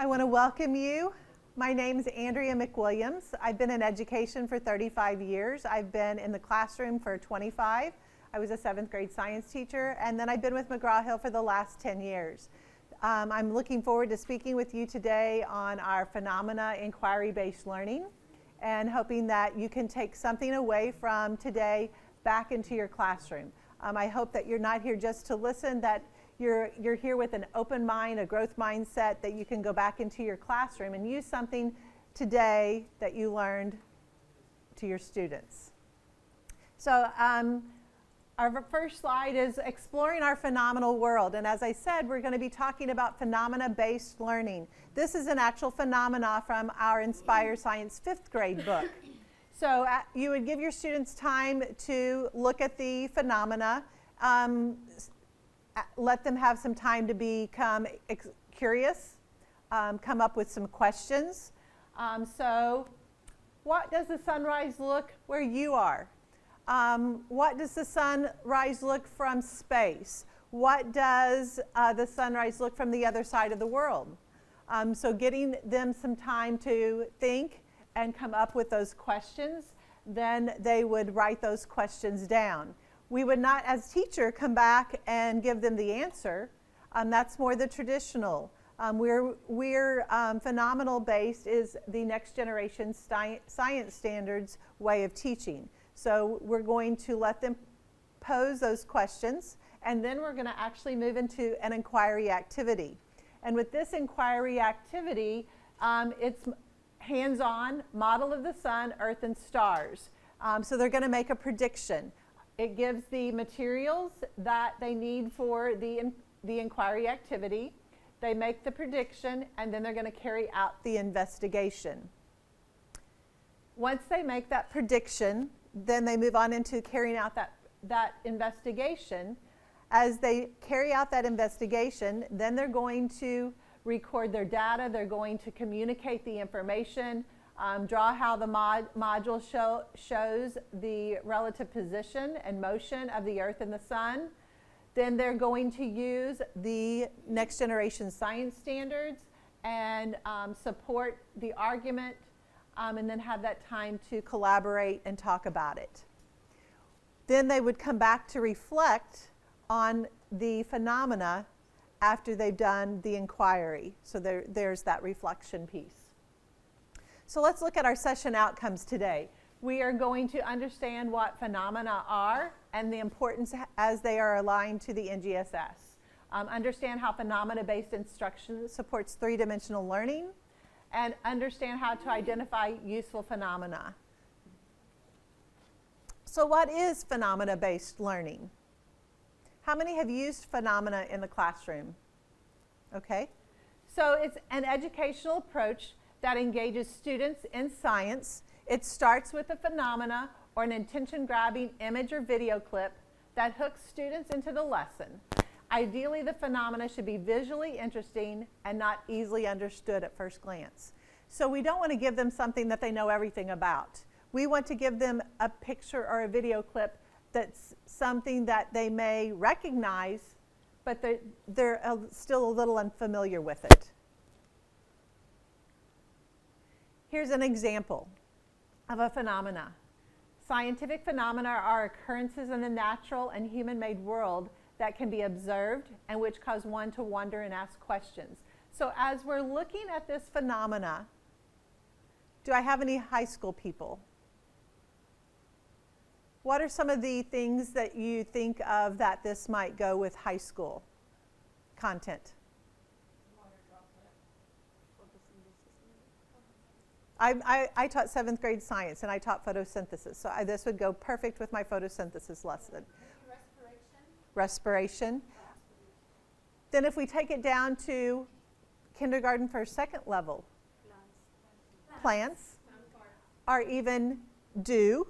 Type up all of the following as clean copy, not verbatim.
I want to welcome you. My name is Andrea McWilliams. I've been in education for 35 years. I've been in the classroom for 25. I was a 7th grade science teacher, and then I've been with McGraw Hill for the last 10 years. I'm looking forward to speaking with you today on our phenomena inquiry-based learning and hoping that you can take something away from today back into your classroom. I hope that you're not here just to listen, that you're here with an open mind, a growth mindset, that you can go back into your classroom and use something today that you learned to your students. So our first slide is exploring our phenomenal world. And as I said, we're going to be talking about phenomena-based learning. This is an actual phenomena from our Inspire Science 5th grade book. So you would give your students time to look at the phenomena, let them have some time to become curious, come up with some questions. So what does the sunrise look where you are? What does the sunrise look from space? What does the sunrise look from the other side of the world? So getting them some time to think and come up with those questions, then they would write those questions down. We would not, as teacher, come back and give them the answer. That's more the traditional. We're phenomenal based is the next generation science standards way of teaching. So we're going to let them pose those questions, and then we're going to actually move into an inquiry activity. And with this inquiry activity, it's hands-on, model of the sun, earth, and stars. So they're going to make a prediction. It gives the materials that they need for the inquiry activity. They make the prediction, and then they're going to carry out the investigation. Once they make that prediction, then they move on into carrying out that investigation. As they carry out that investigation, then they're going to record their data. They're going to communicate the information, draw how the module shows the relative position and motion of the Earth and the Sun. Then they're going to use the next generation science standards and support the argument, and then have that time to collaborate and talk about it. Then they would come back to reflect on the phenomena after they've done the inquiry. So there's that reflection piece. So let's look at our session outcomes today. We are going to understand what phenomena are and the importance as they are aligned to the NGSS. Understand how phenomena-based instruction supports three-dimensional learning, and understand how to identify useful phenomena. So what is phenomena-based learning? How many have used phenomena in the classroom? Okay. So it's an educational approach that engages students in science. It starts with a phenomena or an attention-grabbing image or video clip that hooks students into the lesson. Ideally, the phenomena should be visually interesting and not easily understood at first glance. So we don't want to give them something that they know everything about. We want to give them a picture or a video clip that's something that they may recognize, but they're still a little unfamiliar with it. Here's an example of a phenomena. Scientific phenomena are occurrences in the natural and human-made world that can be observed and which cause one to wonder and ask questions. So as we're looking at this phenomena, do I have any high school people? What are some of the things that you think of that this might go with high school content? I taught 7th grade science, and I taught photosynthesis. So this would go perfect with my photosynthesis lesson. Respiration. Then if we take it down to kindergarten, first, second level. Plants. Or even dew.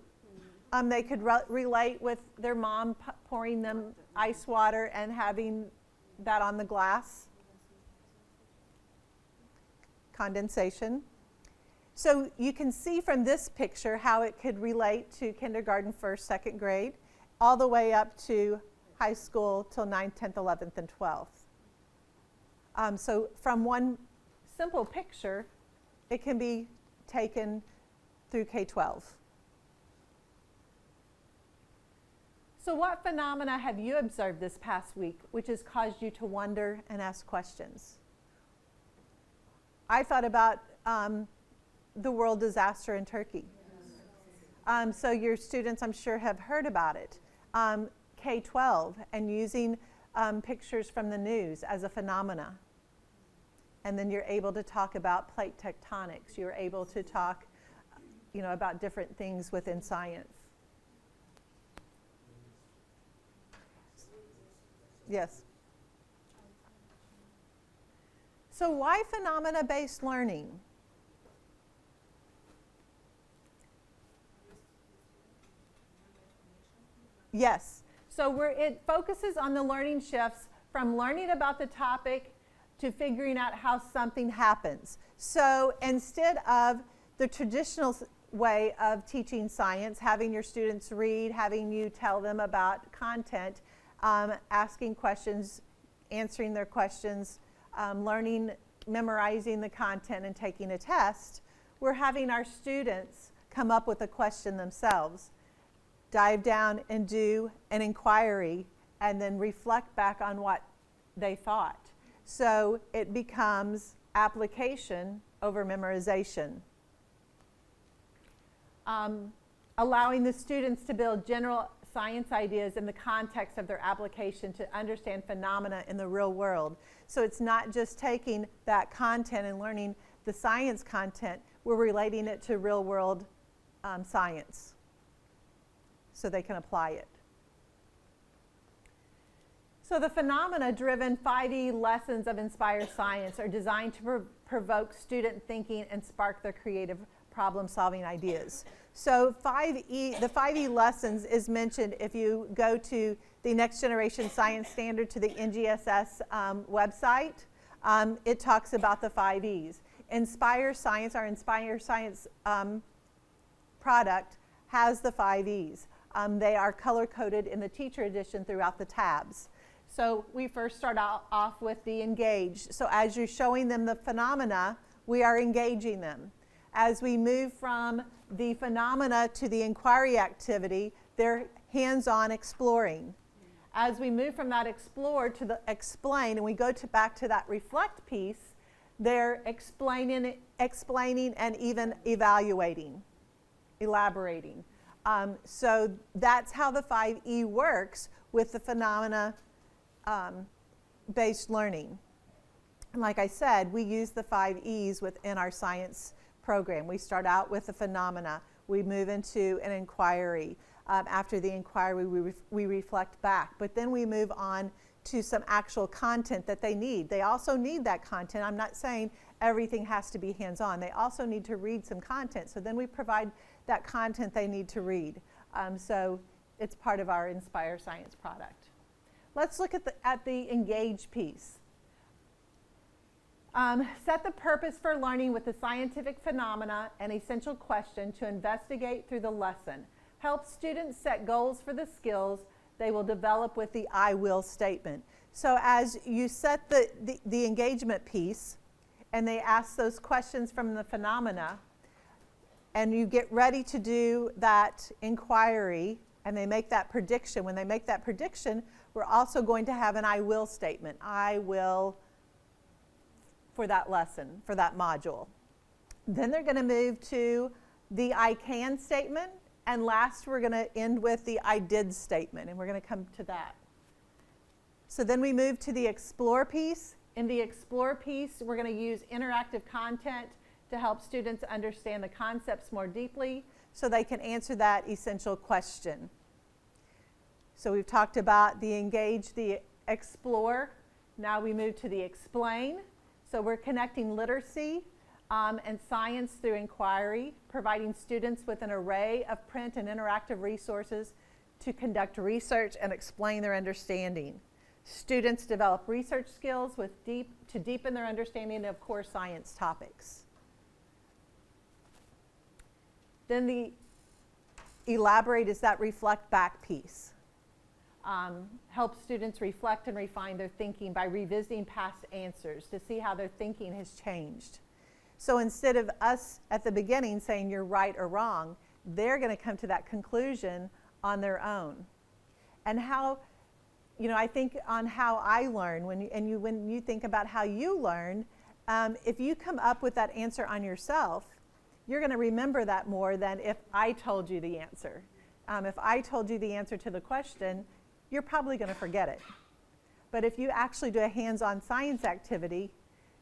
They could relate with their mom pouring them ice water and having that on the glass. Condensation. So you can see from this picture how it could relate to kindergarten, first, second grade, all the way up to high school till 9th, 10th, 11th, and 12th. So from one simple picture, it can be taken through K-12. So what phenomena have you observed this past week which has caused you to wonder and ask questions? I thought about the world disaster in Turkey. So your students, I'm sure, have heard about it. K-12 and using pictures from the news as a phenomena. And then you're able to talk about plate tectonics. You're able to talk, about different things within science. Yes. So why phenomena-based learning? Yes. So it focuses on the learning shifts from learning about the topic to figuring out how something happens. So instead of the traditional way of teaching science, having your students read, having you tell them about content, asking questions, answering their questions, learning, memorizing the content, and taking a test, we're having our students come up with a question themselves, dive down and do an inquiry, and then reflect back on what they thought. So it becomes application over memorization. Allowing the students to build general science ideas in the context of their application to understand phenomena in the real world. So it's not just taking that content and learning the science content, we're relating it to real world science so they can apply it. So the phenomena-driven 5E lessons of Inspire Science are designed to provoke student thinking and spark their creative problem-solving ideas. So the 5E lessons is mentioned if you go to the Next Generation Science Standard to the NGSS website. It talks about the 5Es. Inspire Science, our Inspire Science product, has the 5Es. They are color-coded in the teacher edition throughout the tabs. So we first start off with the engage. So as you're showing them the phenomena, we are engaging them. As we move from the phenomena to the inquiry activity, they're hands-on exploring. As we move from that explore to the explain, and we go back to that reflect piece, they're explaining and even evaluating, elaborating. So that's how the 5E works with the phenomena based learning. And like I said, we use the 5Es within our science program. We start out with the phenomena. We move into an inquiry. After the inquiry, we reflect back. But then we move on to some actual content that they need. They also need that content. I'm not saying everything has to be hands-on. They also need to read some content. So then we provide that content they need to read. So it's part of our Inspire Science product. Let's look at the engage piece. Set the purpose for learning with the scientific phenomena and essential question to investigate through the lesson. Help students set goals for the skills they will develop with the I will statement. So as you set the engagement piece and they ask those questions from the phenomena and you get ready to do that inquiry and they make that prediction, when they make that prediction, we're also going to have an I will statement. I will for that lesson, for that module. Then they're going to move to the I can statement, and last we're going to end with the I did statement, and we're going to come to that. So then we move to the explore piece. In the explore piece, we're going to use interactive content to help students understand the concepts more deeply so they can answer that essential question. So we've talked about the engage, the explore. Now we move to the explain. So we're connecting literacy and science through inquiry, providing students with an array of print and interactive resources to conduct research and explain their understanding. Students develop research skills to deepen their understanding of core science topics. Then the elaborate is that reflect back piece. help students reflect and refine their thinking by revisiting past answers to see how their thinking has changed. So instead of us at the beginning saying you're right or wrong, they're going to come to that conclusion on their own. And how, I think on how I learn, when you think about how you learn, if you come up with that answer on yourself, you're going to remember that more than if I told you the answer. If I told you the answer to the question, you're probably going to forget it. But if you actually do a hands-on science activity,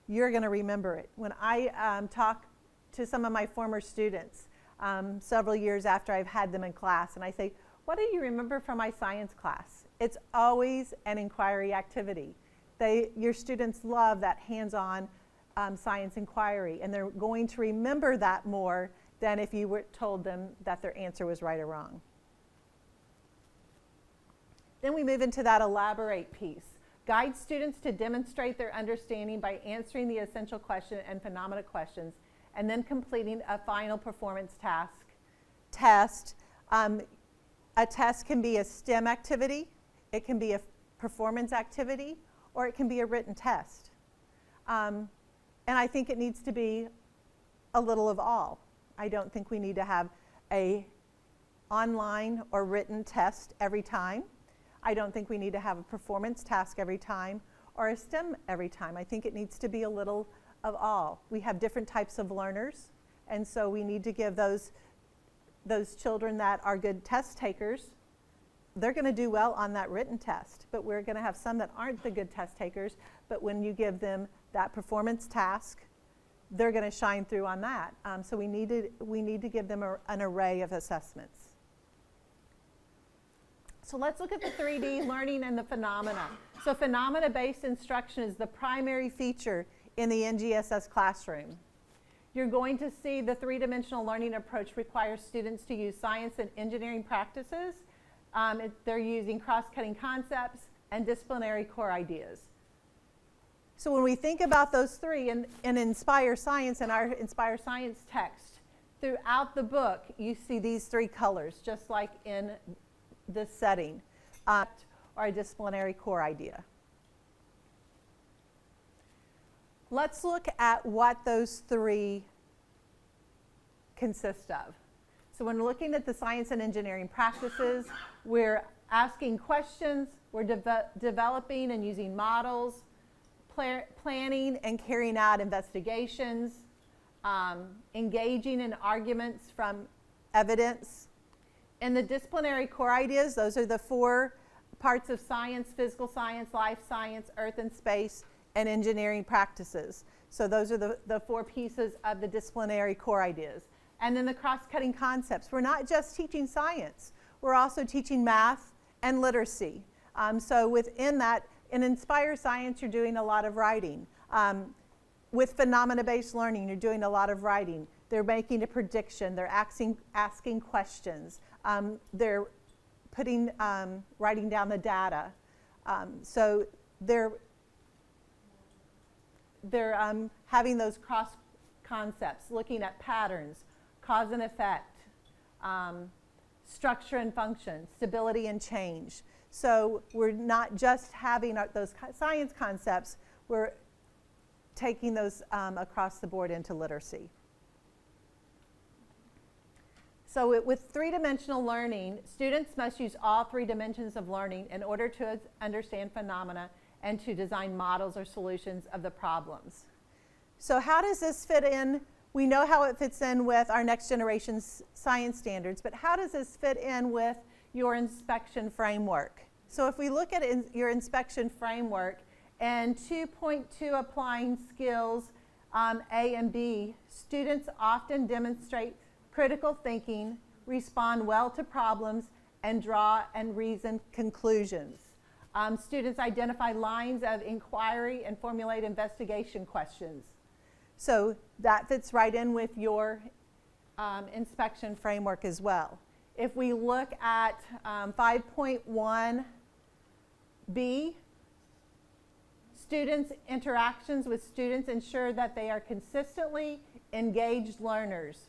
you're going to remember it. When I talk to some of my former students several years after I've had them in class, and I say, what do you remember from my science class? It's always an inquiry activity. Your students love that hands-on science inquiry, and they're going to remember that more than if you told them that their answer was right or wrong. Then we move into that elaborate piece. Guide students to demonstrate their understanding by answering the essential question and phenomena questions, and then completing a final performance test. A test can be a STEM activity, it can be a performance activity, or it can be a written test. And I think it needs to be a little of all. I don't think we need to have a online or written test every time. I don't think we need to have a performance task every time or a STEM every time. I think it needs to be a little of all. We have different types of learners, and so we need to give those children that are good test takers, they're going to do well on that written test, but we're going to have some that aren't the good test takers, but when you give them that performance task, they're going to shine through on that. So we need to give them an array of assessments. So let's look at the 3D learning and the phenomena. So phenomena-based instruction is the primary feature in the NGSS classroom. You're going to see the three-dimensional learning approach requires students to use science and engineering practices. They're using cross-cutting concepts and disciplinary core ideas. So when we think about those three in Inspire Science and our Inspire Science text, throughout the book you see these three colors, just like in this setting, or a disciplinary core idea. Let's look at what those three consist of. So when we're looking at the science and engineering practices, we're asking questions, we're developing and using models, planning and carrying out investigations, engaging in arguments from evidence. In the disciplinary core ideas, those are the 4 parts of science: physical science, life science, earth and space, and engineering practices. So those are the 4 pieces of the disciplinary core ideas. And then the cross-cutting concepts. We're not just teaching science, we're also teaching math and literacy. So within that, in Inspire Science, you're doing a lot of writing. With phenomena-based learning, you're doing a lot of writing. They're making a prediction, they're asking questions, they're writing down the data. So they're having those cross concepts, looking at patterns, cause and effect, structure and function, stability and change. So we're not just having those science concepts, we're taking those across the board into literacy. So with three-dimensional learning, students must use all 3 dimensions of learning in order to understand phenomena and to design models or solutions of the problems. So how does this fit in? We know how it fits in with our next generation science standards, but how does this fit in with your inspection framework? So if we look at your inspection framework and 2.2 applying skills A and B, students often demonstrate critical thinking, respond well to problems, and draw and reason conclusions. Students identify lines of inquiry and formulate investigation questions. So that fits right in with your inspection framework as well. If we look at 5.1b, students' interactions with students ensure that they are consistently engaged learners.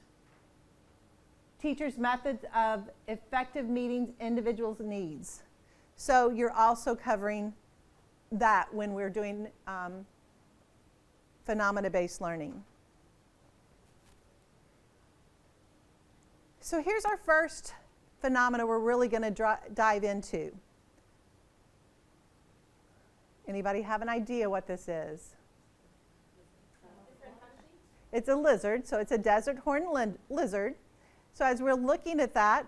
Teachers' methods of effective meeting individuals' needs. So you're also covering that when we're doing phenomena-based learning. So here's our first phenomena we're really going to dive into. Anybody have an idea what this is? It's a lizard, so it's a desert horned lizard. So as we're looking at that,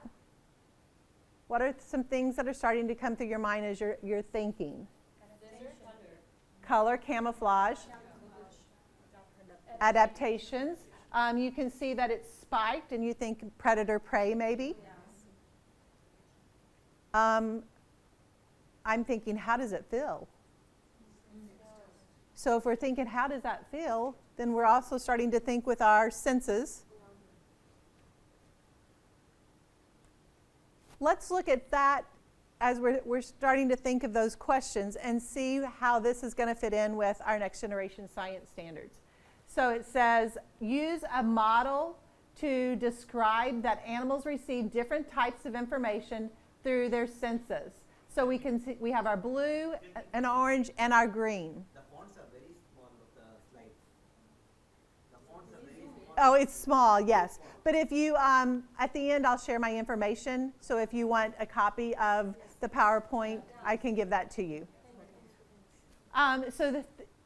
what are some things that are starting to come through your mind as you're thinking? Color, camouflage, adaptations. You can see that it's spiked, and you think predator-prey maybe. I'm thinking, how does it feel? So if we're thinking, how does that feel, then we're also starting to think with our senses. Let's look at that as we're starting to think of those questions and see how this is going to fit in with our next generation science standards. So it says, use a model to describe that animals receive different types of information through their senses. So we can see, we have our blue, an orange, and our green. The fonts are very small of the slides. The fonts are very small. Oh, it's small, yes. But if you, at the end, I'll share my information. So if you want a copy of the PowerPoint, I can give that to you.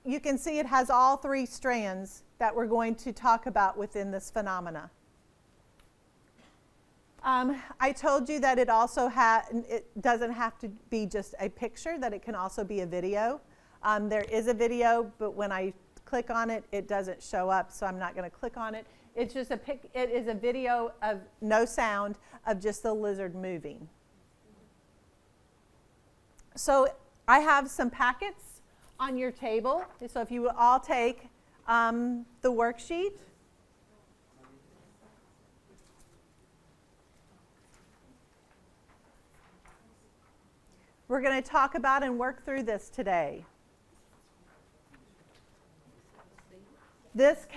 You can see it has all three strands that we're going to talk about within this phenomena. I told you that it also it doesn't have to be just a picture, that it can also be a video. There is a video, but when I click on it, it doesn't show up, so I'm not going to click on it. It's just it is a video of no sound of just the lizard moving. So I have some packets on your table. So if you would all take the worksheet. We're going to talk about and work through this today. This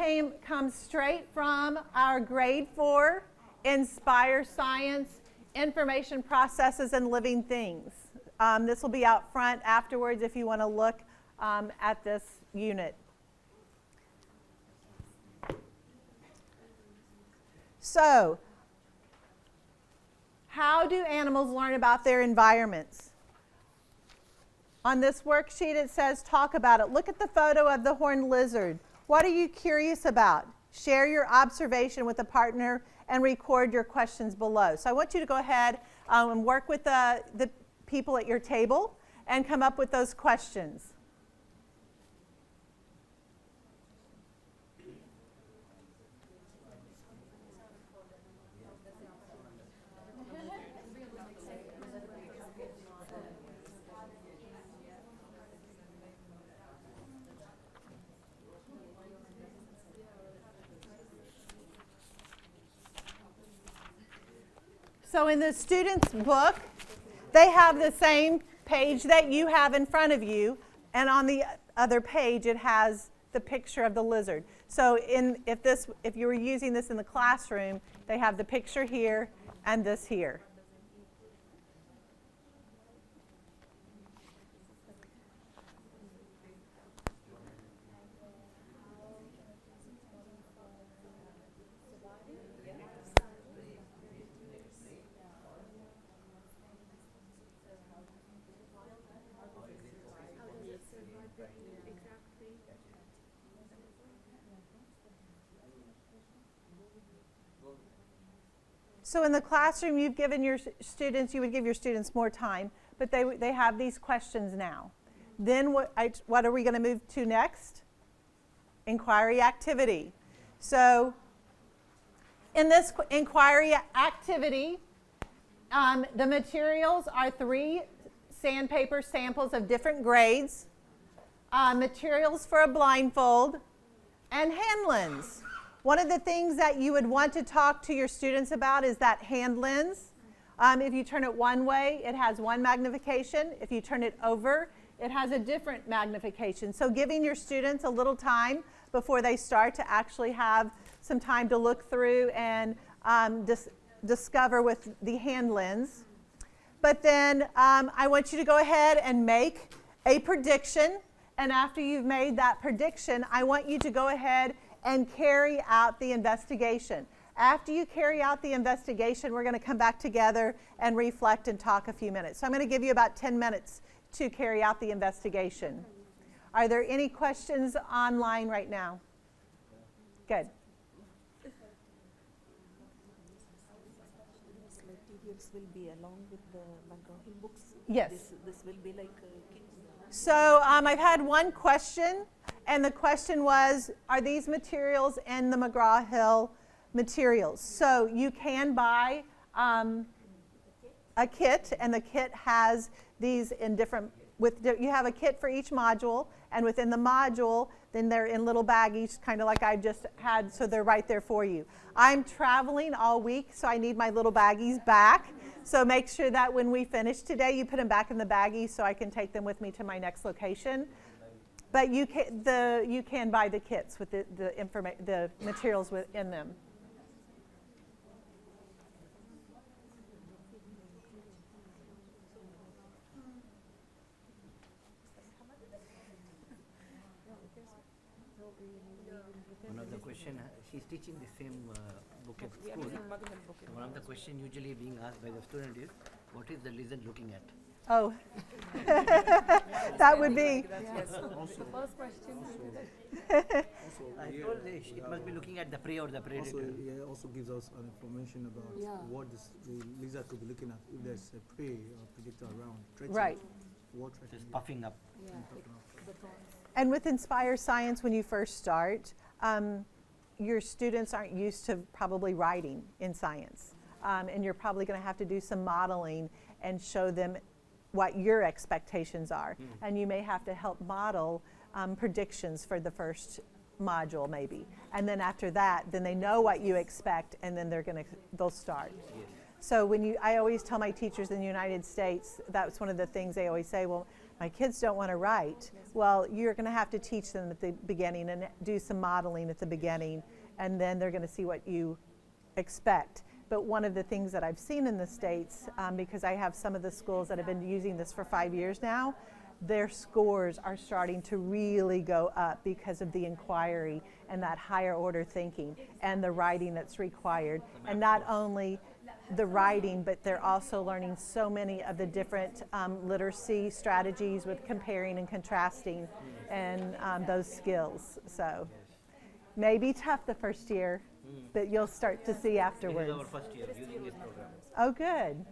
comes straight from our grade 4 Inspire Science Information Processes and Living Things. This will be out front afterwards if you want to look at this unit. So, how do animals learn about their environments? On this worksheet it says talk about it. Look at the photo of the horned lizard. What are you curious about? Share your observation with a partner and record your questions below. So I want you to go ahead and work with the people at your table and come up with those questions. So in the student's book, they have the same page that you have in front of you, and on the other page it has the picture of the lizard. So if you were using this in the classroom, they have the picture here and this here. So in the classroom, you've given your students, you would give your students more time, but they have these questions now. Then what are we going to move to next? Inquiry activity. So in this inquiry activity, the materials are 3 sandpaper samples of different grades, materials for a blindfold, and hand lens. One of the things that you would want to talk to your students about is that hand lens. If you turn it one way, it has one magnification. If you turn it over, it has a different magnification. So giving your students a little time before they start to actually have some time to look through and discover with the hand lens. But then I want you to go ahead and make a prediction. And after you've made that prediction, I want you to go ahead and carry out the investigation. After you carry out the investigation, we're going to come back together and reflect and talk a few minutes. So I'm going to give you about 10 minutes to carry out the investigation. Are there any questions online right now? Good. Slide periods will be along with the McGraw Hill books? Yes. This will be like kids. So I've had one question, and the question was, are these materials in the McGraw Hill materials? So you can buy a kit, and the kit has these in different, you have a kit for each module, and within the module, then they're in little baggies, kind of like I just had, so they're right there for you. I'm traveling all week, so I need my little baggies back. So make sure that when we finish today, you put them back in the baggie so I can take them with me to my next location. But you can buy the kits with the materials within them. One of the question, she's teaching the same book at school. So one of the question usually being asked by the student is, what is the lizard looking at? Oh, that would be. Also, first question. I told her it must be looking at the prey or the predator. Also, yeah, also gives us an information about what the lizard could be looking at. If there's a prey or predator around, threatening, Right. what Just threatening. puffing up. And with Inspire Science, when you first start, your students aren't used to probably writing in science. And you're probably going to have to do some modeling and show them what your expectations are. And you may have to help model predictions for the first module maybe. And then after that, then they know what you expect, and then they'll start. Yes. So I always tell my teachers in the United States, that's one of the things they always say, well, my kids don't want to write. Well, you're going to have to teach them at the beginning and do some modeling at the beginning, and then they're going to see what you expect. But one of the things that I've seen in the States, because I have some of the schools that have been using this for 5 years now, their scores are starting to really go up because of the inquiry and that higher order thinking and the writing that's required. And not only the writing, but they're also learning so many of the different literacy strategies with comparing and contrasting and those skills. So maybe tough the first year, but you'll start to see This afterwards. is our first year using this program. Oh, good.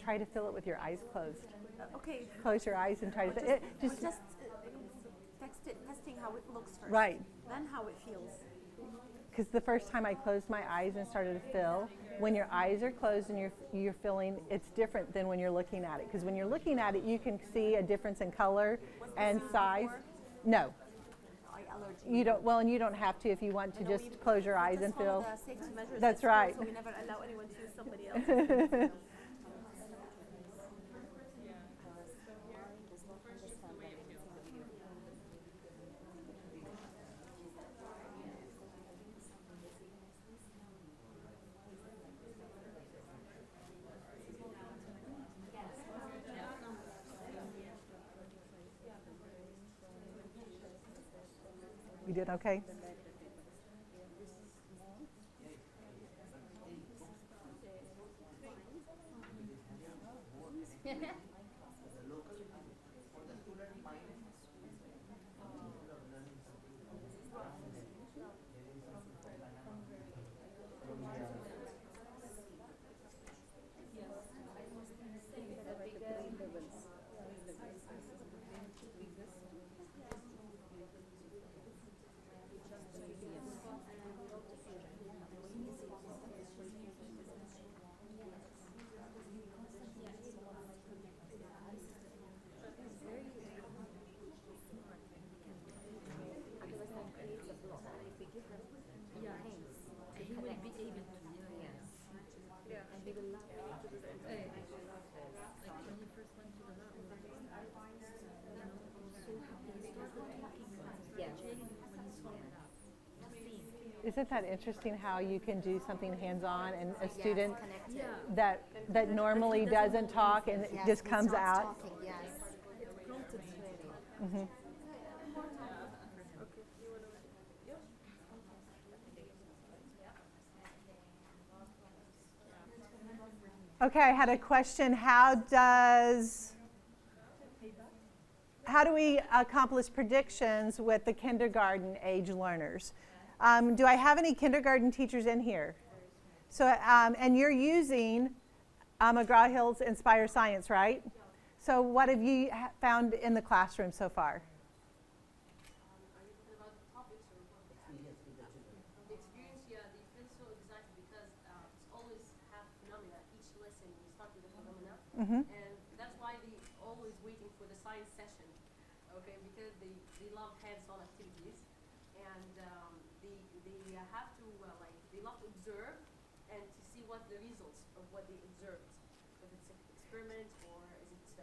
Try to fill it with your eyes closed. Okay, Close your eyes and try to just, just testing how it looks first. right. Then how it feels. Because the first time I closed my eyes and started to fill, when your eyes are closed and you're feeling, it's different than when you're looking at it. Because when you're looking at it, you can see a difference in color and size. No, Eye allergy. you don't. Well, and you don't have to if you want to No, just close your eyes and follow feel. the safety measures That's at school, right. So we never allow anyone to use somebody else. You did okay? Isn't that interesting how you can do something hands-on and a student Connected. that normally doesn't talk and it Yes, just he comes starts out? talking, yes. It prompted really. Okay, I had a question. How do we accomplish predictions with the kindergarten age learners? Do I have any kindergarten teachers in here? So, and you're using McGraw Hill's Inspire Science, right? So what have you found in the classroom so far? Are you talking about the topics or what? The experience, yeah, they feel so exact because it's always have phenomena. Each lesson we start with a phenomena, and that's why they always waiting for the science session, okay? Because they love hands-on activities, and they have to they love to observe and to see what the results of what they observed. If it's an experiment or is it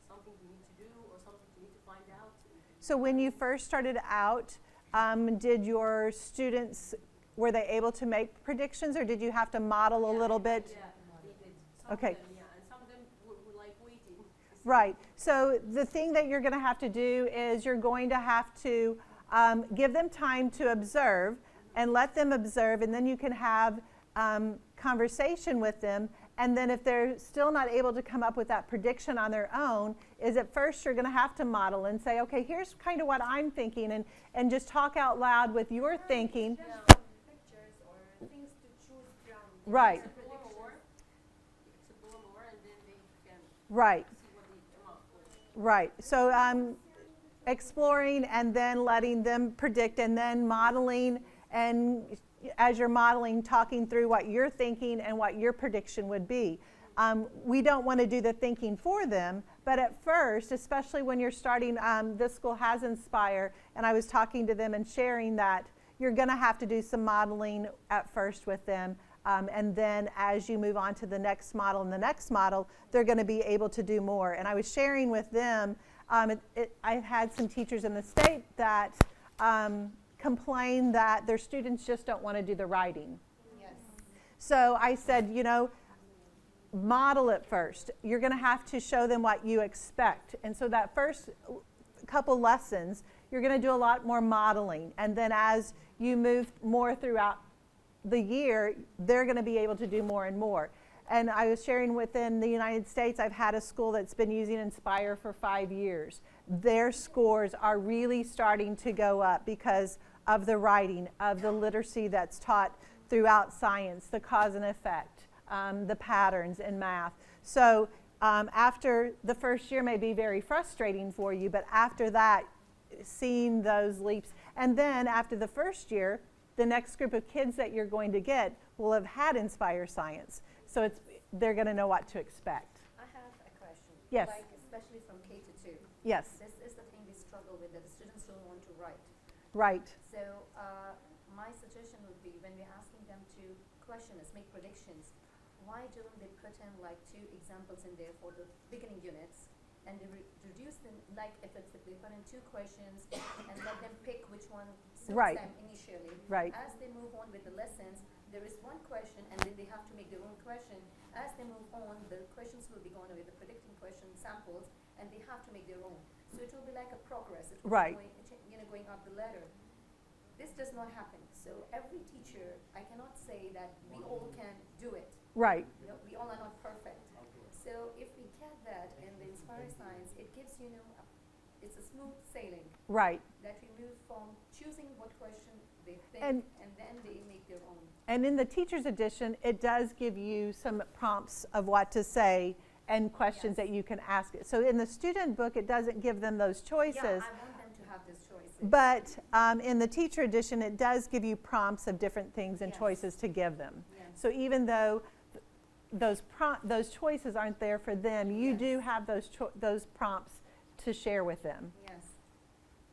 something we need to do or something we need to find out. So when you first started out, did your students, were they able to make predictions or did you have to model a little bit? Yeah, they did. Some Okay. of them, yeah, and some of them were like waiting. to see. Right. So the thing that you're going to have to do is you're going to have to give them time to observe and let them observe, and then you can have conversation with them. And then if they're still not able to come up with that prediction on their own, is at first you're going to have to model and say, okay, here's kind of what I'm thinking, and just talk out loud with your thinking. Pictures or things to choose from. Right. Explore more, and then they can Right. see what they come up with. Right. So exploring and then letting them predict and then modeling, and as you're modeling, talking through what you're thinking and what your prediction would be. We don't want to do the thinking for them, but at first, especially when you're starting, this school has Inspire, and I was talking to them and sharing that you're going to have to do some modeling at first with them. And then as you move on to the next model and the next model, they're going to be able to do more. And I was sharing with them, I've had some teachers in the state that complain that their students just don't want to do the writing. Yes. So I said, model it first. You're going to have to show them what you expect. And so that first couple lessons, you're going to do a lot more modeling. And then as you move more throughout the year, they're going to be able to do more and more. And I was sharing within the United States, I've had a school that's been using Inspire for 5 years. Their scores are really starting to go up because of the writing, of the literacy that's taught throughout science, the cause and effect, the patterns in math. So after the first year may be very frustrating for you, but after that, seeing those leaps. And then after the first year, the next group of kids that you're going to get will have had Inspire Science. So they're going to know what to expect. I have a question. Yes. Like especially from K to 2. Yes, This is the thing we struggle with, that the students don't want to write. right. So my suggestion would be, when we're asking them to question us, make predictions, why don't they put in like 2 examples in there for the beginning units, and they reduce them, like if they put in 2 questions and let them pick which one suits Right. them initially. Right. As they move on with the lessons, there is one question and then they have to make their own question. As they move on, the questions will be gone away, the predicting question samples, and they have to make their own. So it will be like a progress. It will Right. be going up the ladder. This does not happen. So every teacher, I cannot say that we all can do it. Right. We all are not perfect. So if we get that in the Inspire Science, it gives, it's a smooth sailing, Right. that we move from choosing what question they think, And- and then they make their own. And in the teacher's edition, it does give you some prompts of what to say and questions that you can ask it. So in the student book, it doesn't give them those choices. Yeah, I want them to have these choices. But in the teacher edition, it does give you prompts of different things and Yes. choices to give them. Yes. So even though those choices aren't there for them, you Yes. do have those prompts to share with them. Yes.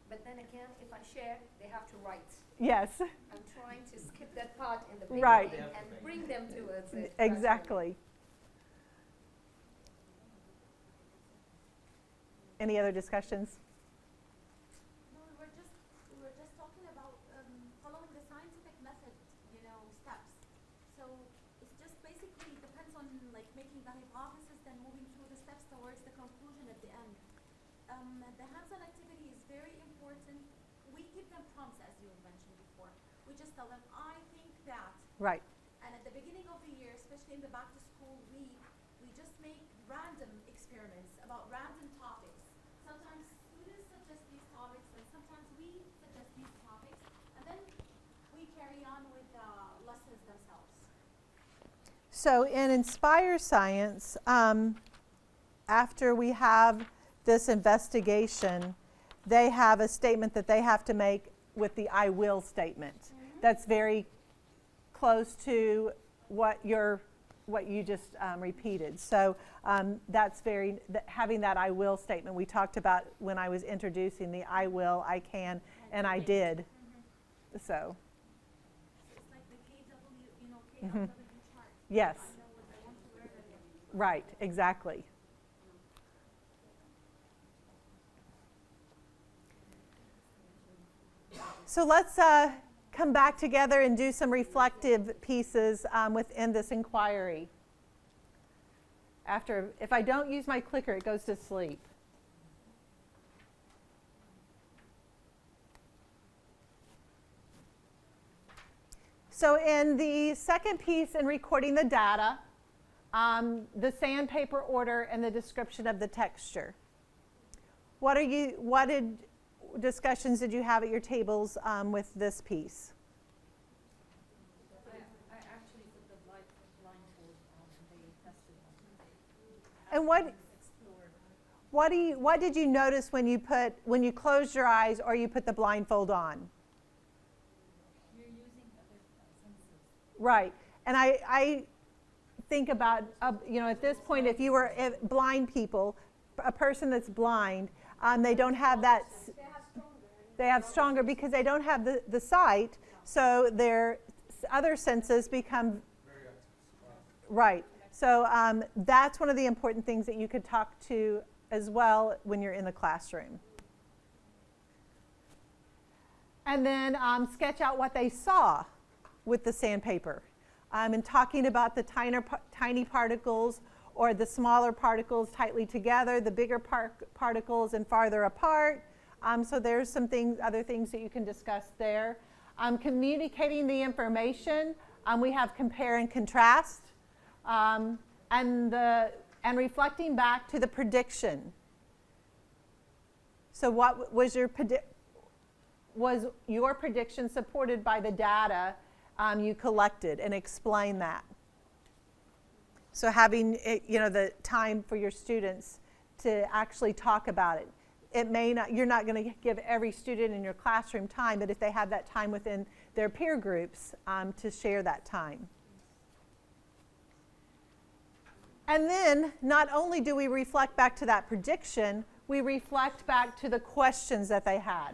But then again, if I share, they have to write. Yes, I'm trying to skip that part in the beginning Right. and bring them towards it. exactly. Any other discussions? No, we were just talking about following the scientific So it's just basically depends on like making the hypothesis, then moving through the steps towards the conclusion at the end. The hands-on activity is very important. We give them prompts, as you mentioned before. We just tell them, I think that. Right. And at the beginning of the year, especially in the back-to-school week, we just make random experiments about random topics. Sometimes students suggest these topics, and sometimes we suggest these topics, and then we carry on with the lessons themselves. So in Inspire Science, after we have this investigation, they have a statement that they have to make with the I will statement. Mm-hmm. That's very close to what you just repeated. So that's having that I will statement we talked about when I was introducing the I will, I can, and I did. Mm-hmm. So it's like the KW, KW chart. Yes. I know what I want to learn again. Right, exactly. So let's come back together and do some reflective pieces within this inquiry. If I don't use my clicker, it goes to sleep. So in the second piece in recording the data, the sandpaper order and the description of the texture. What discussions did you have at your tables with this piece? I actually put the blindfold on and they tested on. And what did you notice when you closed your eyes or you put the blindfold on? You're using other senses. Right. And I think about at this point, if you were blind people, a person that's blind, they don't have that. They have stronger because they don't have the sight, so their other senses become right. So that's one of the important things that you could talk to as well when you're in the classroom. And then sketch out what they saw with the sandpaper. And talking about the tiny particles or the smaller particles tightly together, the bigger particles and farther apart. So there's some other things that you can discuss there. Communicating the information, we have compare and contrast, and reflecting back to the prediction. So what was was your prediction supported by the data you collected, and explain that. So having the time for your students to actually talk about it. You're not going to give every student in your classroom time, but if they have that time within their peer groups to share that time. And then not only do we reflect back to that prediction, we reflect back to the questions that they had.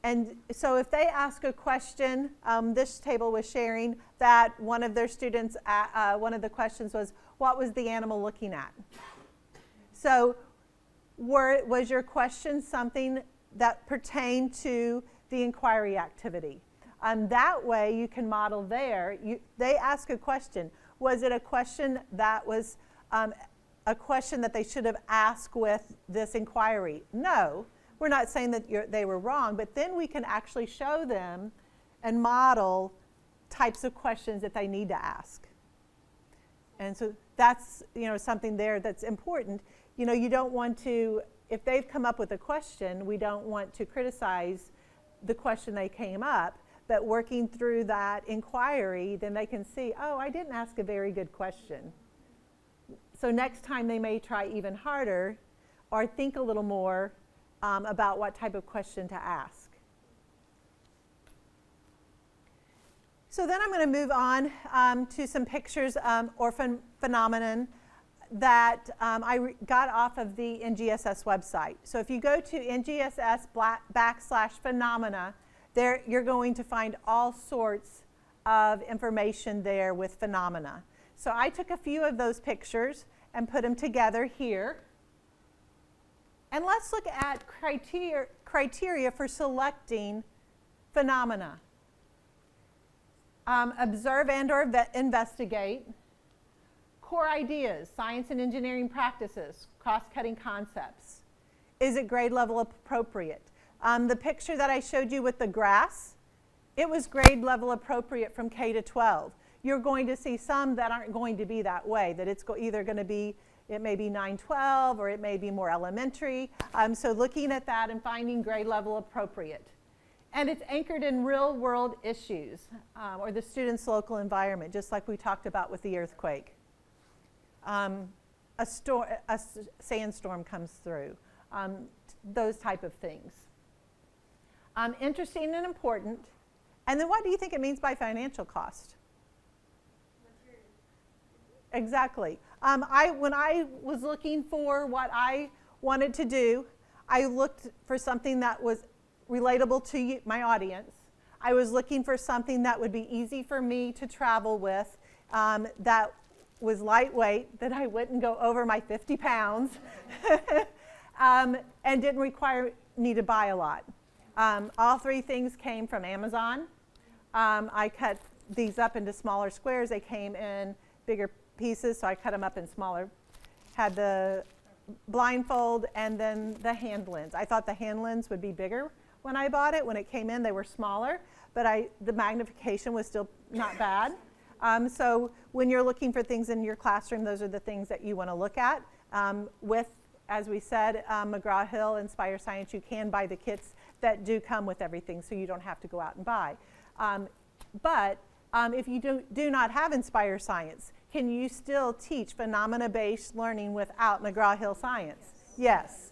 And so if they ask a question, this table was sharing that one of their students, one of the questions was, what was the animal looking at? So was your question something that pertained to the inquiry activity? That way you can model there. They ask a question. Was it a question that was a question that they should have asked with this inquiry? No, we're not saying that they were wrong, but then we can actually show them and model types of questions that they need to ask. And so that's something there that's important. You don't want to, if they've come up with a question, we don't want to criticize the question they came up, but working through that inquiry, then they can see, oh, I didn't ask a very good question. So next time they may try even harder or think a little more about what type of question to ask. So then I'm going to move on to some pictures or phenomenon that I got off of the NGSS website. So if you go to NGSS/phenomena, there you're going to find all sorts of information there with phenomena. So I took a few of those pictures and put them together here. And let's look at criteria for selecting phenomena. Observe and or investigate. Core ideas, science and engineering practices, cross-cutting concepts. Is it grade level appropriate? The picture that I showed you with the grass, it was grade level appropriate from K to 12. You're going to see some that aren't going to be that way, that it's either going to be, it may be 9-12 or it may be more elementary. So looking at that and finding grade level appropriate. And it's anchored in real world issues or the student's local environment, just like we talked about with the earthquake. A sandstorm comes through, those type of things. Interesting and important. And then what do you think it means by financial cost? Material. Exactly. When I was looking for what I wanted to do, I looked for something that was relatable to you, my audience. I was looking for something that would be easy for me to travel with, that was lightweight, that I wouldn't go over my 50 pounds, and didn't require me to buy a lot. All three things came from Amazon. I cut these up into smaller squares. They came in bigger pieces, so I cut them up in smaller. Had the blindfold and then the hand lens. I thought the hand lens would be bigger when I bought it. When it came in, they were smaller, but the magnification was still not bad. So when you're looking for things in your classroom, those are the things that you want to look at. With, as we said, McGraw Hill, Inspire Science, you can buy the kits that do come with everything, so you don't have to go out and buy. But if you do not have Inspire Science, can you still teach phenomena-based learning without McGraw Hill Science? Yes.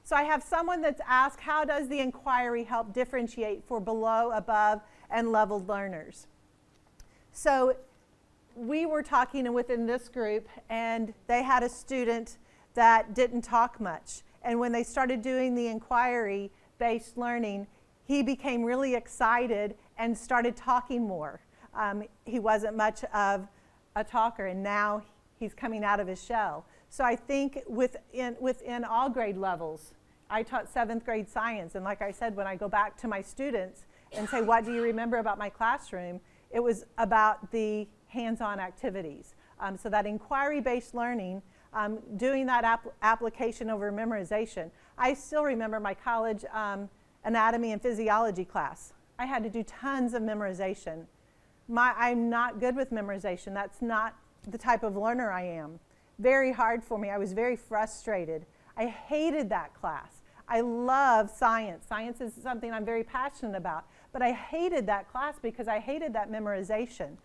So I have someone that's asked, how does the inquiry help differentiate for below, above, and leveled learners? So we were talking within this group, and they had a student that didn't talk much. And when they started doing the inquiry-based learning, he became really excited and started talking more. He wasn't much of a talker, and now he's coming out of his shell. So I think within all grade levels, I taught 7th grade science, and like I said, when I go back to my students and say, what do you remember about my classroom? It was about the hands-on activities. So that inquiry-based learning, doing that application over memorization. I still remember my college anatomy and physiology class. I had to do tons of memorization. I'm not good with memorization. That's not the type of learner I am. Very hard for me. I was very frustrated. I hated that class. I love science. Science is something I'm very passionate about. But I hated that class because I hated that memorization.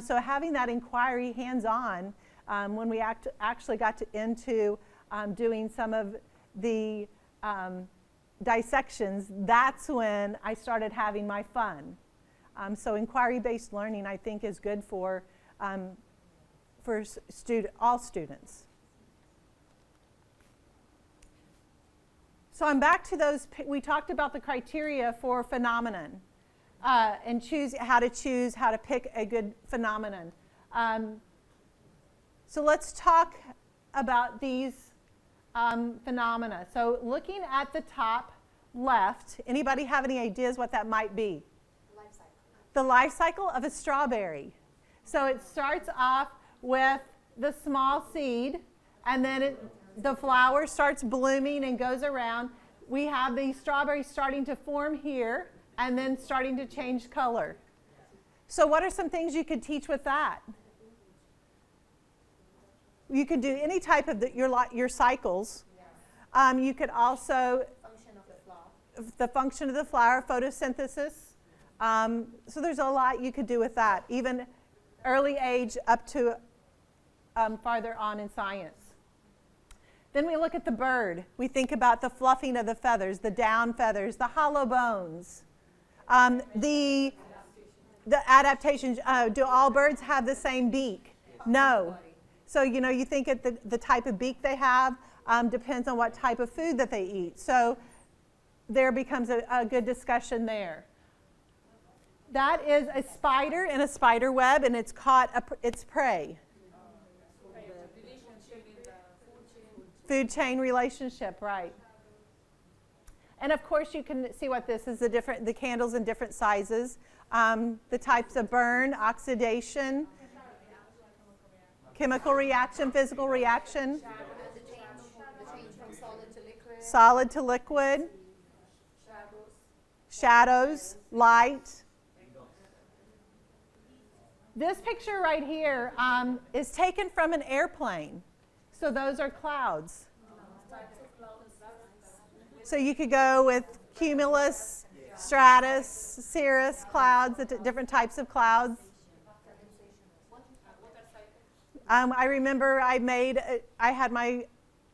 So having that inquiry hands-on, when we actually got into doing some of the dissections, that's when I started having my fun. So inquiry-based learning, I think, is good for all students. So I'm back to those. We talked about the criteria for phenomenon and how to pick a good phenomenon. So let's talk about these phenomena. So looking at the top left, anybody have any ideas what that might be? Life cycle. The life cycle of a strawberry. So it starts off with the small seed, and then the flower starts blooming and goes around. We have the strawberries starting to form here and then starting to change color. So what are some things you could teach with that? You could do any type of your cycles. You could also Function of the flower. the function of the flower, photosynthesis. So there's a lot you could do with that, even early age up to farther on in science. Then we look at the bird. We think about the fluffing of the feathers, the down feathers, the hollow bones, the adaptations. Do all birds have the same beak? No. So you think at the type of beak they have depends on what type of food that they eat. So there becomes a good discussion there. That is a spider in a spider web, and it's caught its prey. Food chain relationship, right. And of course, you can see what this is, the candles in different sizes, the types of burn, oxidation, chemical reaction, physical reaction, The change from solid to liquid. solid to liquid, shadows, light. This picture right here is taken from an airplane. So those are clouds. So you could go with cumulus, stratus, cirrus clouds, the different types of clouds. I remember I had my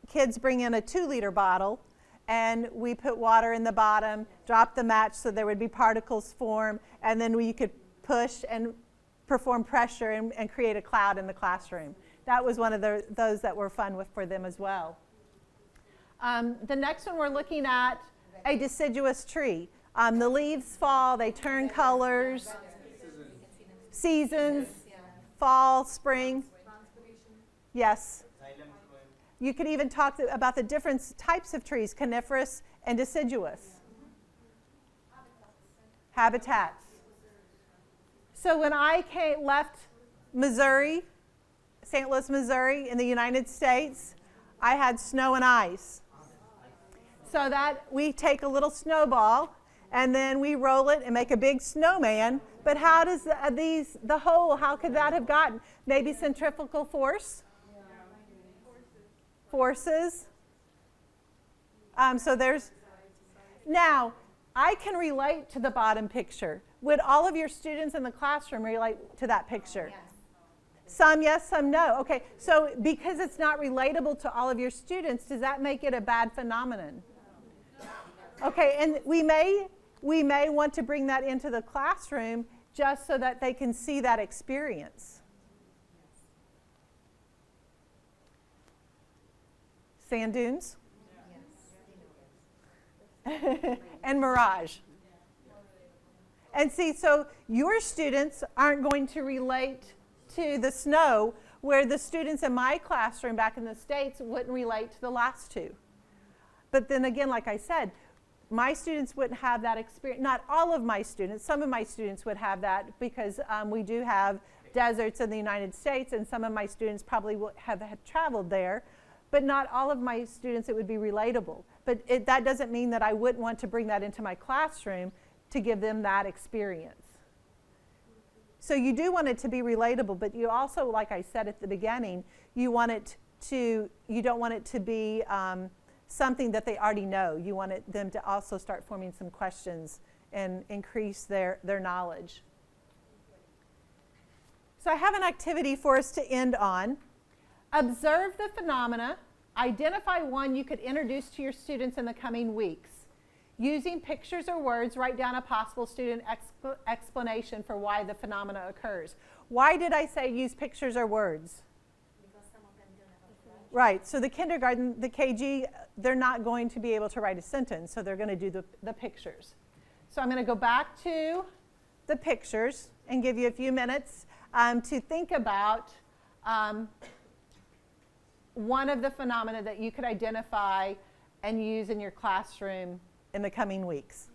kids bring in a 2-liter bottle, and we put water in the bottom, dropped the match so there would be particles form, and then you could push and perform pressure and create a cloud in the classroom. That was one of those that were fun for them as well. The next one we're looking at, a deciduous tree. The leaves fall, they turn colors, seasons, fall, spring. Yes. You could even talk about the different types of trees, coniferous and deciduous. Habitats. So when I left Missouri, St. Louis, Missouri, in the United States, I had snow and ice. So that we take a little snowball and then we roll it and make a big snowman. But how does the hole, how could that have gotten? Maybe centrifugal forces. So there's, now I can relate to the bottom picture. Would all of your students in the classroom relate to that picture? Yes. Some yes, some no. Okay, so because it's not relatable to all of your students, does that make it a bad phenomenon? Okay, and we may want to bring that into the classroom just so that they can see that experience. Sand dunes? And mirage. And see, so your students aren't going to relate to the snow, where the students in my classroom back in the States wouldn't relate to the last two. But then again, like I said, my students wouldn't have that experience. Not all of my students, some of my students would have that, because we do have deserts in the United States, and some of my students probably would have traveled there. But not all of my students, it would be relatable. But that doesn't mean that I wouldn't want to bring that into my classroom to give them that experience. So you do want it to be relatable, but you also, like I said at the beginning, you don't want it to be something that they already know. You want them to also start forming some questions and increase their knowledge. So I have an activity for us to end on. Observe the phenomena. Identify one you could introduce to your students in the coming weeks. Using pictures or words, write down a possible student explanation for why the phenomena occurs. Why did I say use pictures or words? Because some of them don't have a Right, so the kindergarten, the KG, they're not going to be able to write a sentence, so they're going to do the pictures. So I'm going to go back to the pictures and give you a few minutes to think about one of the phenomena that you could identify and use in your classroom in the coming weeks.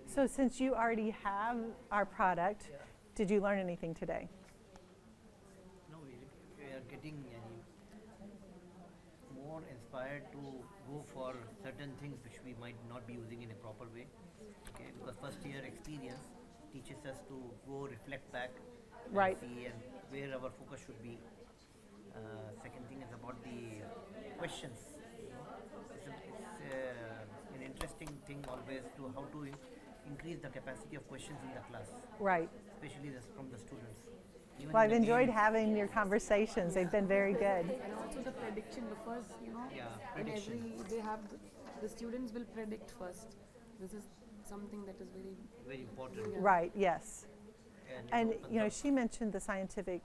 So since you already have our product, did you learn anything today? No, we are getting more inspired to go for certain things which we might not be using in a proper way. Okay, because first year experience teaches us to go reflect back and Right. see and where our focus should be. Second thing is about the questions. It's an interesting thing always to how to increase the capacity of questions in the class, Right. especially from the students. Even Well, in I've the enjoyed parents. having your conversations. They've been very good. And also the prediction, because Yeah, in prediction. every they have the students will predict first. This is something that is very Very important. Right, yes. And it And, opens you know, up. she mentioned the scientific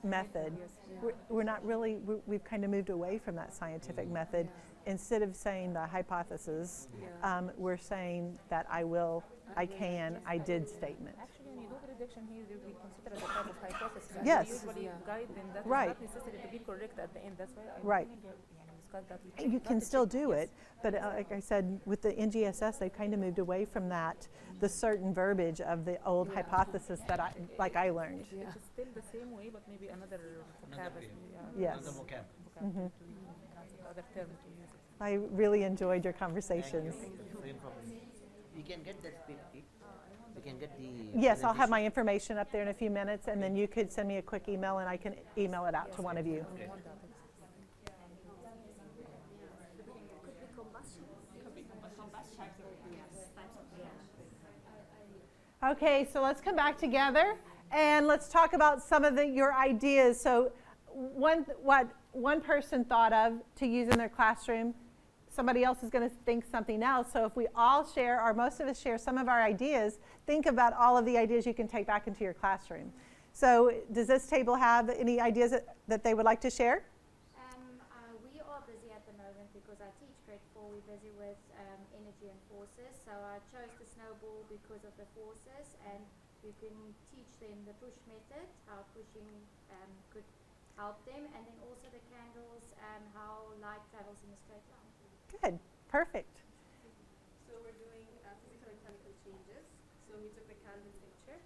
method. Yes, yeah. We're not really, we've kind of moved away from that scientific method. Instead of saying the hypothesis, Yeah. we're saying that I will, I can, I did statement. Actually, when you do prediction here, we consider it a type of hypothesis. And Yes. We usually guide them that Right. it's not necessary to be correct at the end. That's why I Right. think discuss that. You can still do it, but like I said, with the NGSS, they've kind of moved away from that, the certain verbiage of the old hypothesis that I learned. Yeah. It's still the same way, but maybe another vocab. way. Yes. Another vocab. Other term to use. I really enjoyed your conversations. Same problem. We can get that PPT. We can get the. Yes, I'll have my information up there in a few minutes, and then you could send me a quick email, and I can email it out to one of you. Okay. Okay, so let's come back together and let's talk about some of your ideas. So what one person thought of to use in their classroom, somebody else is going to think something else. So if we all share, or most of us share some of our ideas, think about all of the ideas you can take back into your classroom. So does this table have any ideas that they would like to share? We are busy at the moment because I teach grade 4. We're busy with energy and forces. So I chose the snowball because of the forces, and you can teach them the push method, how pushing could help them, and then also the candles and how light travels in a straight line. Good, perfect. So we're doing physical and chemical changes. So we took the candle picture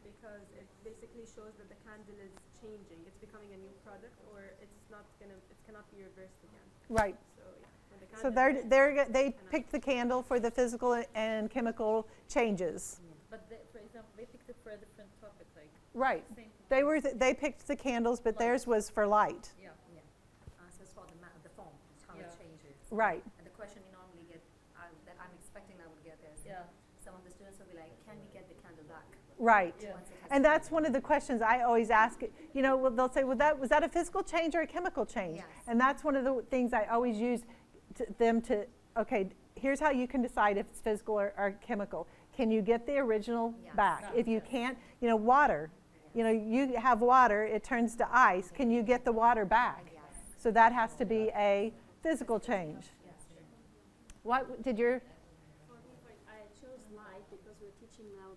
because it basically shows that the candle is changing. It's becoming a new product, or it cannot be reversed again. Right. So yeah. When the So candle they picked the candle for the physical and chemical changes. But for example, they picked it for a different topic, like Right. same. They picked the candles, but theirs was for light. Yeah. Yeah. So it's for the form, it's how Yeah. it changes. Right. And the question you normally get, that I'm expecting I would get is, Yeah. some of the students will be like, can we get the candle back? Right. Yeah. Once it has And that's one of the questions I always ask. You know, well, they'll say, "Was that a physical change or a chemical change?" Yes. And that's one of the things I always use them to. Okay, here's how you can decide if it's physical or chemical. Can you get the original Yes. back? If you can't, you know, water. You know, you have water, it turns to ice. Can you get the water back? Yes. So that has to be a physical change. What did your For me, I chose light because we're teaching now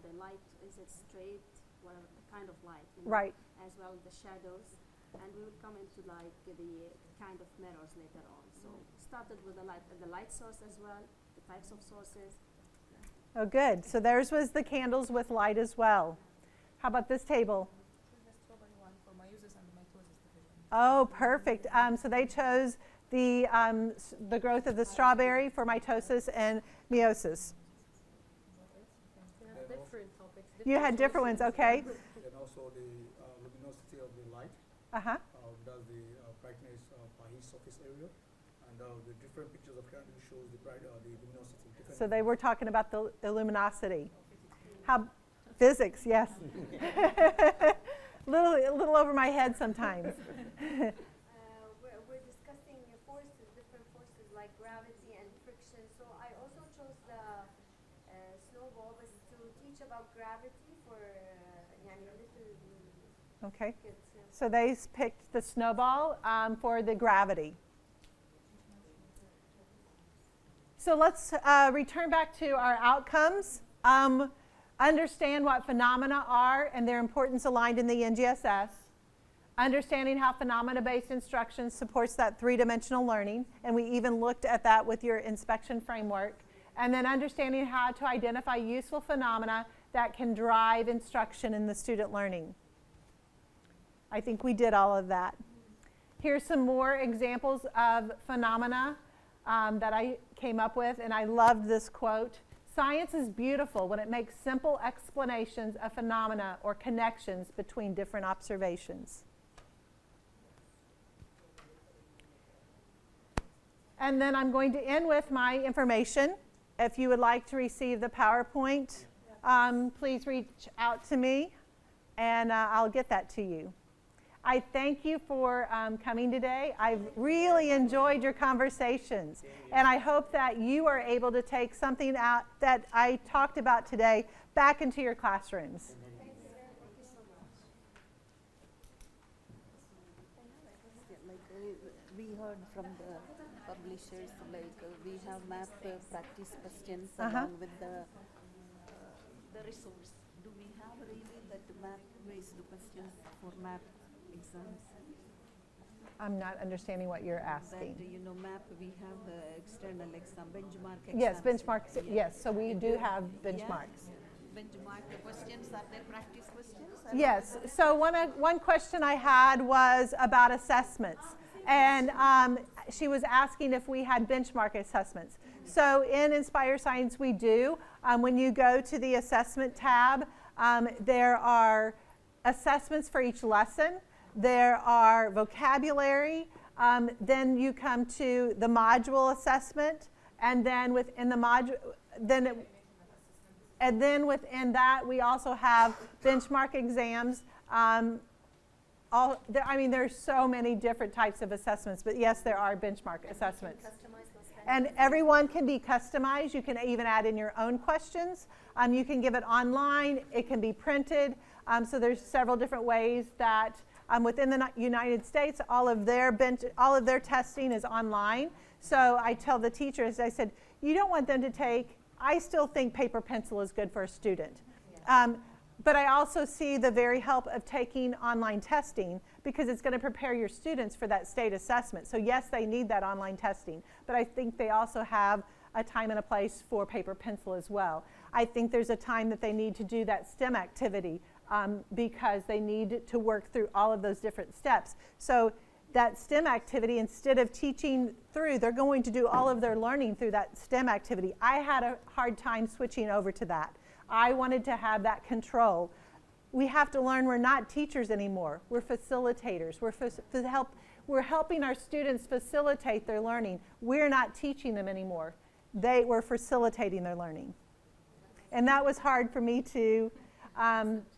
the light, is it straight, well, the kind of light, right? as well the shadows, and we will come into like the kind of mirrors later on. So started with the light source as well, the types of sources. Oh, good. So theirs was the candles with light as well. How about this table? The strawberry one for meiosis and mitosis division. Oh, perfect. So they chose the growth of the strawberry for mitosis and meiosis. Different topics. You had different ones, okay? And also the luminosity of the light, Uh-huh. that's the brightness by each surface area, and the different pictures of candle shows the luminosity. Different So they were talking about the luminosity. How physics, yes. a little over my head sometimes. We're discussing forces, different forces like gravity and friction. So I also chose the snowball was to teach about gravity for little Okay. kids. Yeah. So they picked the snowball for the gravity. So let's return back to our outcomes. Understand what phenomena are and their importance aligned in the NGSS. Understanding how phenomena-based instruction supports that three-dimensional learning, and we even looked at that with your inspection framework. And then understanding how to identify useful phenomena that can drive instruction in the student learning. I think we did all of that. Here's some more examples of phenomena that I came up with, and I loved this quote. Science is beautiful when it makes simple explanations of phenomena or connections between different observations. And then I'm going to end with my information. If you would like to receive the PowerPoint, please reach out to me, and I'll get that to you. I thank you for coming today. I've really enjoyed your conversations, and I hope that you are able to take something out that I talked about today back into your classrooms. we heard from the publishers, like we have map practice questions Uh-huh. along with the resource. Do we have really that map-based questions for map exams? I'm not understanding what you're asking. That, map, we have external exam, benchmark exams. Yes, benchmarks, Yeah. yes, so we do have benchmarks. Benchmark questions, are there practice questions? Yes, so one question I had was about assessments. And she was asking if we had benchmark assessments. So in Inspire Science we do. When you go to the assessment tab, there are assessments for each lesson. There are vocabulary. Then you come to the module assessment. And then within the module, and then within that, we also have benchmark exams. There's so many different types of assessments, but yes, there are benchmark assessments. And everyone can be customized. You can even add in your own questions. You can give it online. It can be printed. So there's several different ways that within the United States, all of their testing is online. So I tell the teachers, I said, you don't want them to take, I still think paper pencil is good for a student. But I also see the very help of taking online testing because it's going to prepare your students for that state assessment. So yes, they need that online testing, but I think they also have a time and a place for paper pencil as well. I think there's a time that they need to do that STEM activity because they need to work through all of those different steps. So that STEM activity, instead of teaching through, they're going to do all of their learning through that STEM activity. I had a hard time switching over to that. I wanted to have that control. We have to learn we're not teachers anymore. We're facilitators. We're helping our students facilitate their learning. We're not teaching them anymore. We're facilitating their learning. And that was hard for me to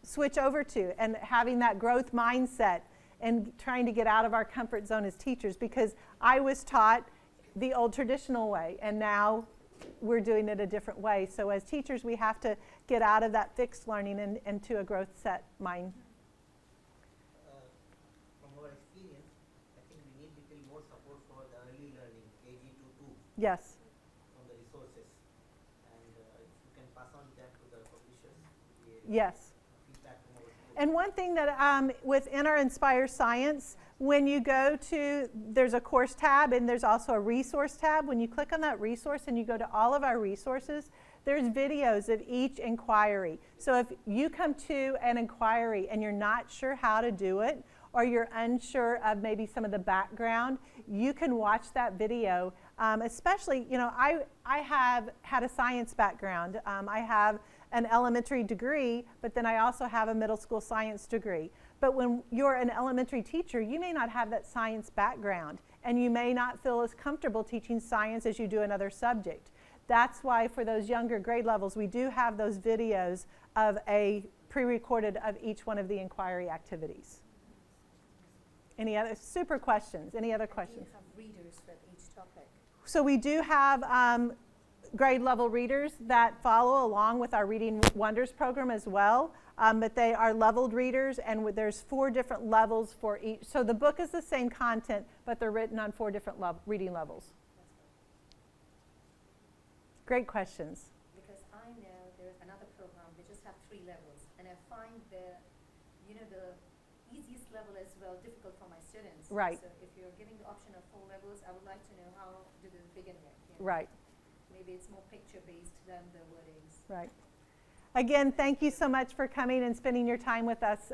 switch over to, and having that growth mindset and trying to get out of our comfort zone as teachers, because I was taught the old traditional way, and now we're doing it a different way. So as teachers, we have to get out of that fixed learning and into a growth set mind. From our experience, I think we need little more support for the early learning, KG to 2. Yes. From the resources. And if you can pass on that to the publishers. Yes. Feedback from our students. And one thing that within our Inspire Science, when you go to, there's a course tab and there's also a resource tab. When you click on that resource and you go to all of our resources, there's videos of each inquiry. So if you come to an inquiry and you're not sure how to do it, or you're unsure of maybe some of the background, you can watch that video. Especially, I have had a science background. I have an elementary degree, but then I also have a middle school science degree. But when you're an elementary teacher, you may not have that science background, and you may not feel as comfortable teaching science as you do another subject. That's why for those younger grade levels, we do have those videos of a pre-recorded of each one of the inquiry activities. Any other super questions? Any other questions? Do you have readers for each topic? So we do have grade level readers that follow along with our Reading Wonders program as well. But they are leveled readers, and there's 4 different levels for each. So the book is the same content, but they're written on 4 different reading levels. Great questions. Because I know there's another program, they just have 3 levels, and I find the easiest level as well difficult for my students. Right. So if you're giving the option of 4 levels, I would like to know how do they begin with. Right. Maybe it's more picture-based than the wordings. Right. Again, thank you so much for coming and spending your time with us.